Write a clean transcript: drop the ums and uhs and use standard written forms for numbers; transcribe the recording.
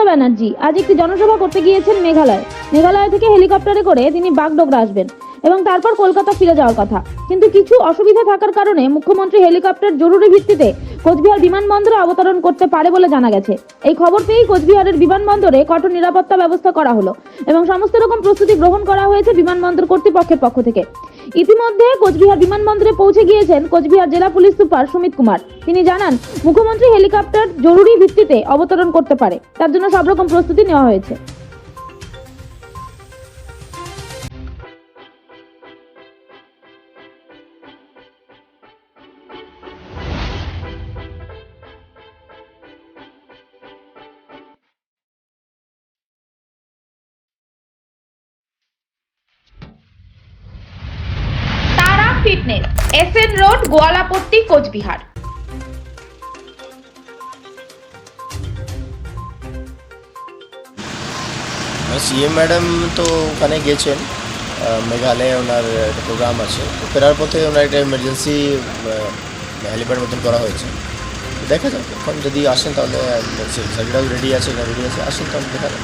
ব্যানার্জি আজ একটি জনসভা করতে গিয়েছেন মেঘালয় থেকে হেলিকপ্টারে করে তিনি বাগডোগরা আসবেন এবং তারপর কলকাতা ফিরে যাওয়ার কথা। কিন্তু কিছু অসুবিধা থাকার কারণে মুখ্যমন্ত্রী হেলিকপ্টার জরুরি ভিত্তিতে কোচবিহার বিমানবন্দরে অবতরণ করতে পারে বলে জানা গেছে। এই খবর পেয়েই কোচবিহারের বিমানবন্দরে কঠোর নিরাপত্তা ব্যবস্থা করা হলো এবং সমস্ত রকম প্রস্তুতি গ্রহণ করা হয়েছে বিমানবন্দর কর্তৃপক্ষের পক্ষ থেকে। ইতিমধ্যে কোচবিহার বিমানবন্দরে পৌঁছে গিয়েছেন কোচবিহার জেলা পুলিশ সুপার সুমিত কুমার। তিনি জানান, মুখ্যমন্ত্রী হেলিকপ্টার জরুরি ভিত্তিতে অবতরণ করতে পারে, তার জন্য সব রকম প্রস্তুতি নেওয়া হয়েছে। তারা fitness, SN road, Goalapatti, Cooch Behar. CM madam তো ওখানে গেছেন, মেঘালয়ে ওনার একটা প্রোগ্রাম আছে, তো ফেরার পথে ওনার একটা এমার্জেন্সি হেলিপ্যাড মতন করা হয়েছে। দেখা যাক, এখন যদি আসেন তাহলে সেটাও রেডি আছে, আসেন তাহলে দেখা যাক।